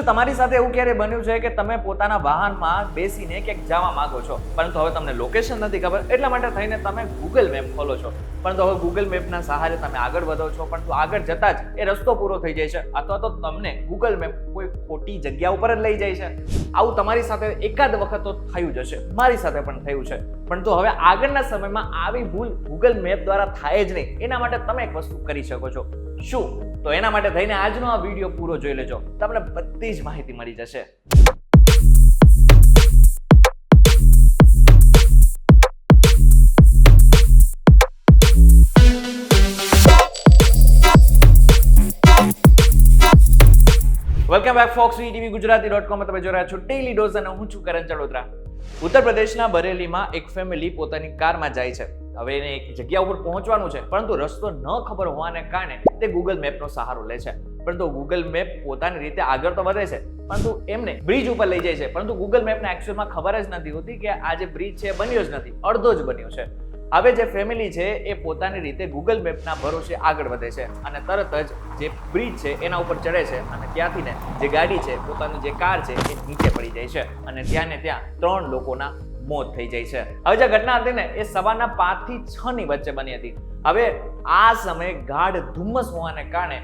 તમારી સાથે એવું ક્યારે બન્યું છે કે તમે પોતાના વાહનમાં બેસીને ક્યાંક જવા માંગો છો, પરંતુ હવે તમને લોકેશન નથી ખબર, એટલા માટે થઈને તમે ગૂગલ મેપ ખોલો છો, પરંતુ હવે ગૂગલ મેપના સહારે તમે આગળ વધો છો, પરંતુ આગળ જતા જ એ રસ્તો પૂરો થઈ જાય છે, અથવા તો તમને ગૂગલ મેપ કોઈ ખોટી જગ્યા ઉપર જ લઈ જાય છે. આવું તમારી સાથે એકાદ વખત તો થયું જ હશે, મારી સાથે પણ થયું છે. પરંતુ હવે આગળના સમયમાં આવી ભૂલ ગૂગલ મેપ દ્વારા થાય જ નહીં. એના માટે તમે એક વસ્તુ કરી શકો છો. શું? તો એના માટે થઈને આજનો આ વિડીયો પૂરો જોઈ લેજો, તમને બધી જ માહિતી મળી જશે. વેલકમ બેક ફોક્સ વીટીવી ગુજરાતી.com. તમે જોઈ રહ્યા છો ડેઈલી ડોઝ અને હું છું કરણ ચડોદરા. ઉત્તર પ્રદેશના બરેલીમાં એક ફેમિલી પોતાની કારમાં જાય છે. હવે એને એક જગ્યા ઉપર પહોંચવાનું છે, પરંતુ રસ્તો ન ખબર હોવાને કારણે તે ગૂગલ મેપનો સહારો લે છે. પરંતુ ગૂગલ મેપ પોતાની રીતે આગળ તો વધે છે, પરંતુ એમને બ્રિજ ઉપર લઈ જાય છે, પરંતુ ગૂગલ મેપને એકચ્યુઅલમાં ખબર જ નથી હોતી કે આ જે બ્રિજ છે બન્યો જ નથી, અડધો જ બન્યો છે. હવે જે ફેમિલી છે એ પોતાની રીતે ગૂગલ મેપના ભરોસે આગળ વધે છે અને તરત જ જે બ્રિજ છે એના ઉપર ચડે છે અને ત્યાંથી ને જે ગાડી છે, પોતાની જે કાર છે એ નીચે પડી જાય છે અને ત્યાં ને ત્યાં 3 લોકોના મોત થઈ જાય છે. હવે જે ઘટના હતી ને એ સવારના 5 થી 6 ની વચ્ચે બની હતી. હવે આ સમયે ગાઢ ધુમ્મસ હોવાને કારણે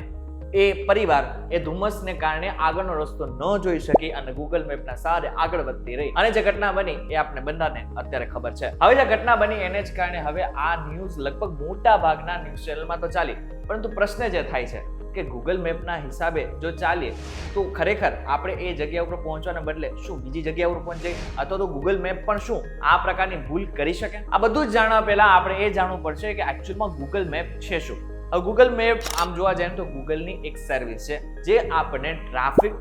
એ પરિવાર એ ધુમ્મસને કારણે આગળનો રસ્તો ન જોઈ શકી અને ગૂગલ મેપના સહારે આગળ વધતી રહી. અને જે ઘટના બની એ આપણે બધાને અત્યારે ખબર છે. હવે જે ઘટના બની એને જ કારણે હવે આ ન્યૂઝ લગભગ મોટા ભાગના ન્યૂઝ ચેનલમાં તો ચાલી, પરંતુ પ્રશ્ન જે થાય છે કે ગૂગલ મેપના હિસાબે જો ચાલીએ તો ખરેખર આપણે એ જગ્યા ઉપર પહોંચવાને બદલે શું બીજી જગ્યા ઉપર પહોંચી અથવા તો ગૂગલ મેપ પણ શું આ પ્રકારની ભૂલ કરી શકે? આ બધું જ જાણવા પહેલા આપણે એ જાણવું પડશે કે એકચ્યુઅલમાં ગૂગલ મેપ છે શું. હવે ગૂગલ મેપ આમ જોવા જાય તો ગૂગલની એક સર્વિસ છે જે આપણને ટ્રાફિક,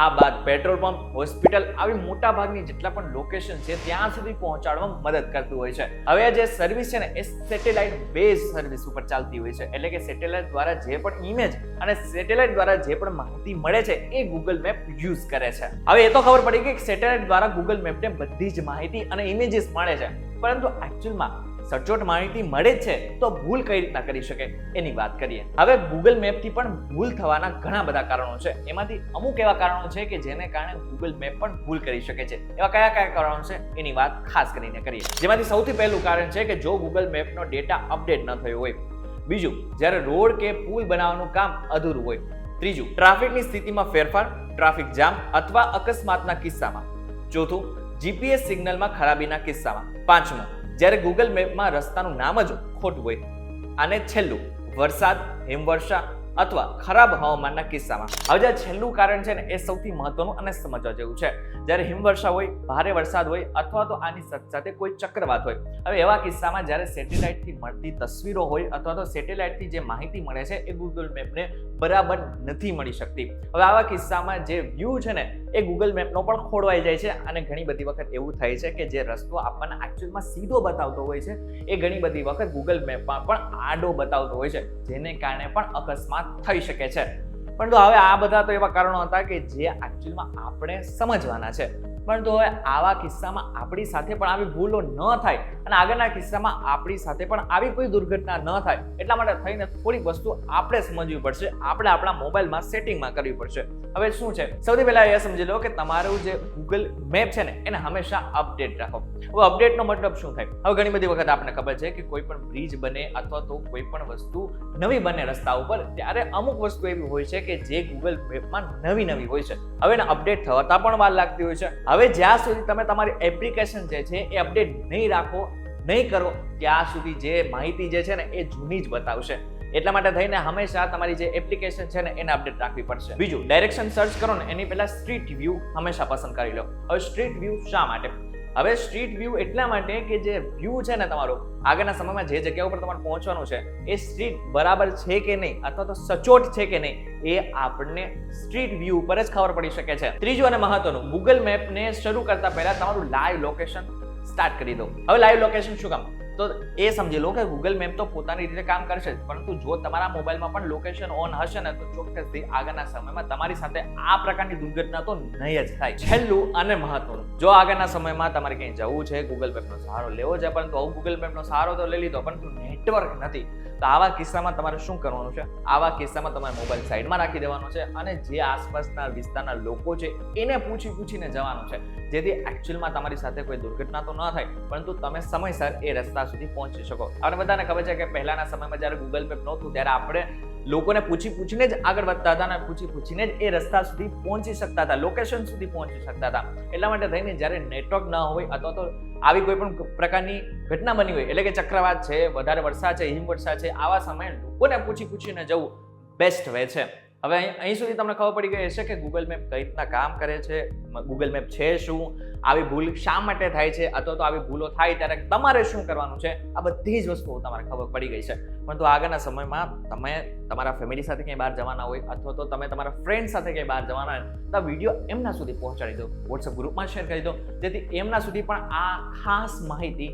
આ બાદ પેટ્રોલ પંપ, હોસ્પિટલ આવી મોટા ભાગની જેટલા પણ લોકેશન છે ત્યાં સુધી પહોંચાડવામાં મદદ કરતું હોય છે. હવે જે સર્વિસ છે ને એ સેટેલાઇટ બેઝ સર્વિસ ઉપર ચાલતી હોય છે, એટલે કે સેટેલાઇટ દ્વારા જે પણ ઇમેજ અને સેટેલાઇટ દ્વારા જે પણ માહિતી મળે છે એ ગૂગલ મેપ યુઝ કરે છે. હવે એ તો ખબર પડી કે સેટેલાઇટ દ્વારા ગૂગલ મેપને બધી જ માહિતી અને ઇમેજીસ મળે છે, પરંતુ એકચ્યુઅલમાં સચોટ માહિતી મળે છે તો ભૂલ કઈ રીતના કરી શકે એની વાત કરીએ. હવે ગૂગલ મેપથી પણ ભૂલ થવાના ઘણા બધા કારણો છે. એમાંથી અમુક એવા કારણો છે કે જેને કારણે ગૂગલ મેપ પણ ભૂલ કરી શકે છે. એવા કયા કયા કારણો છે એની વાત ખાસ કરીને કરીએ. જેમાંથી સૌથી પહેલું કારણ છે કે જો ગૂગલ મેપનો ડેટા અપડેટ ન થયો હોય. બીજું, જ્યારે રોડ કે પુલ બનાવવાનું કામ અધૂરું હોય. ત્રીજું, ટ્રાફિકની સ્થિતિમાં ફેરફાર, ટ્રાફિક જામ અથવા અકસ્માતના કિસ્સામાં. ચોથું, જીપીએસ સિગ્નલમાં ખરાબીના કિસ્સામાં. પાંચમું, જ્યારે ગૂગલ મેપમાં રસ્તાનું નામ જ ખોટું હોય. અને છેલ્લું, વરસાદ, હિમવર્ષા અથવા ખરાબ હવામાનના કિસ્સામાં. હવે જે છેલ્લું કારણ છે ને એ સૌથી મહત્વનું અને સમજવા જેવું છે. જ્યારે હિમવર્ષા હોય, ભારે વરસાદ હોય અથવા તો આની સાથે કોઈ ચક્રવાત હોય. હવે એવા કિસ્સામાં જ્યારે સેટેલાઇટથી મળતી તસવીરો હોય અથવા તો સેટેલાઇટથી જે માહિતી મળે છે એ ગૂગલ મેપને બરાબર નથી મળી શકતી. હવે આવા કિસ્સામાં જે વ્યૂ છે ને એ ગૂગલ મેપનો પણ ખોરવાઈ જાય છે અને ઘણી બધી વખત એવું થાય છે કે જે રસ્તો આપણને એકચ્યુઅલમાં સીધો બતાવતો હોય છે એ ઘણી બધી વખત ગૂગલ મેપમાં પણ આડો બતાવતો હોય છે, જેને કારણે પણ અકસ્માત થઈ શકે છે. પરંતુ હવે આ બધા તો એવા કારણો હતા કે જે એકચ્યુઅલમાં આપણે સમજવાના છે. પરંતુ હવે આવા કિસ્સામાં આપણી સાથે પણ આવી ભૂલો ન થાય અને આગળના કિસ્સામાં આપણી સાથે પણ આવી કોઈ દુર્ઘટના ન થાય એટલા માટે થઈને થોડીક વસ્તુ આપણે સમજવી પડશે, આપણે આપણા મોબાઈલમાં સેટિંગમાં કરવી પડશે. હવે શું છે, સૌથી પહેલા એ સમજી લો કે તમારું જે ગૂગલ મેપ છે ને એને હંમેશા અપડેટ રાખો. હવે અપડેટનો મતલબ શું થાય? હવે ઘણી બધી વખત આપણને ખબર છે કે કોઈ પણ બ્રિજ બને અથવા તો કોઈ પણ વસ્તુ નવી બને રસ્તા ઉપર, ત્યારે અમુક વસ્તુ એવી હોય છે કે જે ગૂગલ મેપમાં નવી હોય છે. હવે એને અપડેટ થતા પણ વાર લાગતી હોય છે. હવે જ્યાં સુધી તમે તમારી એપ્લિકેશન જે છે એ અપડેટ નહીં કરો ત્યાં સુધી જે માહિતી જે છે ને એ જૂની જ બતાવશે. એટલા માટે થઈને હંમેશા તમારી જે એપ્લિકેશન છે ને એને અપડેટ રાખવી પડશે. બીજું, ડાયરેક્શન સર્ચ કરો ને એની પહેલા સ્ટ્રીટ વ્યૂ હંમેશા પસંદ કરી લો. હવે સ્ટ્રીટ વ્યૂ શા માટે? હવે સ્ટ્રીટ વ્યૂ એટલા માટે કે જે વ્યૂ છે ને તમારો આગળના સમયમાં જે જગ્યા ઉપર તમારે પહોંચવાનું છે એ સ્ટ્રીટ બરાબર છે કે નહીં અથવા તો સચોટ છે કે નહીં એ આપણને સ્ટ્રીટ વ્યૂ ઉપર જ ખબર પડી શકે છે. ત્રીજું અને મહત્વનું, ગૂગલ મેપને શરૂ કરતા પહેલા તમારું લાઈવ લોકેશન સ્ટાર્ટ કરી દો. હવે લાઈવ લોકેશન શું કામ? તો એ સમજી લો કે ગૂગલ મેપ તો પોતાની રીતે કામ કરશે, પરંતુ જો તમારા મોબાઈલમાં પણ લોકેશન ઓન હશે ને તો ચોક્કસથી આગળના સમયમાં તમારી સાથે આ પ્રકારની દુર્ઘટના તો નહીં જ થાય. છેલ્લું અને મહત્વનું, જો આગળના સમયમાં તમારે ક્યાંય જવું છે, ગૂગલ મેપનો સહારો લેવો છે, પરંતુ ગૂગલ મેપનો સહારો તો લઈ લીધો પરંતુ નેટવર્ક નથી, તો આવા કિસ્સામાં તમારે શું કરવાનું છે? આવા કિસ્સામાં તમારે મોબાઈલ સાઈડમાં રાખી દેવાનો છે અને જે આસપાસના વિસ્તારના લોકો છે એને પૂછીને જવાનું છે, જેથી એકચ્યુઅલમાં તમારી સાથે કોઈ દુર્ઘટના તો ન થાય, પરંતુ તમે સમયસર એ રસ્તા સુધી પહોંચી શકો. આપણે બધાને ખબર છે કે પહેલાના સમયમાં જ્યારે ગૂગલ મેપ નહોતું ત્યારે આપણે લોકોને પૂછીને જ આગળ વધતા હતા અને પૂછીને જ એ રસ્તા સુધી પહોંચી શકતા હતા, લોકેશન સુધી પહોંચી શકતા હતા. એટલા માટે થઈને જ્યારે નેટવર્ક ન હોય અથવા તો આવી કોઈ પણ પ્રકારની ઘટના બની હોય, એટલે કે ચક્રવાત છે, વધારે વરસાદ છે, હિમવર્ષા છે, આવા સમયે લોકોને પૂછીને જવું બેસ્ટ વે છે. હવે અહીં સુધી તમને ખબર પડી ગઈ હશે કે ગૂગલ મેપ કઈ રીતના કામ કરે છે, ગૂગલ મેપ છે શું, આવી ભૂલ શા માટે થાય છે, અથવા તો આવી ભૂલો થાય ત્યારે તમારે શું કરવાનું છે, આ બધી જ વસ્તુઓ તમારે ખબર પડી ગઈ છે. પરંતુ આગળના સમયમાં તમે તમારા ફેમિલી સાથે ક્યાંય બહાર જવાના હોય અથવા તો તમે તમારા ફ્રેન્ડ સાથે ક્યાંય બહાર જવાના હોય તો વિડીયો એમના સુધી પહોંચાડી દો, વોટ્સએપ ગ્રુપમાં શેર કરી દો, જેથી એમના સુધી પણ આ ખાસ માહિતી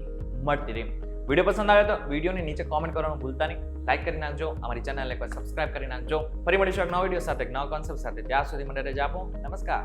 મળતી રહે. વિડીયો પસંદ આવે તો વિડીયોની નીચે કોમેન્ટ કરવાનું ભૂલતા નહીં, લાઈક કરી નાખજો, અમારી ચેનલને એકવાર સબસ્ક્રાઇબ કરી નાખજો. ફરી મળીશું એક નવા વિડીયો સાથે, એક નવા કોન્સેપ્ટ સાથે. ત્યાં સુધી મને રજા આપો. નમસ્કાર.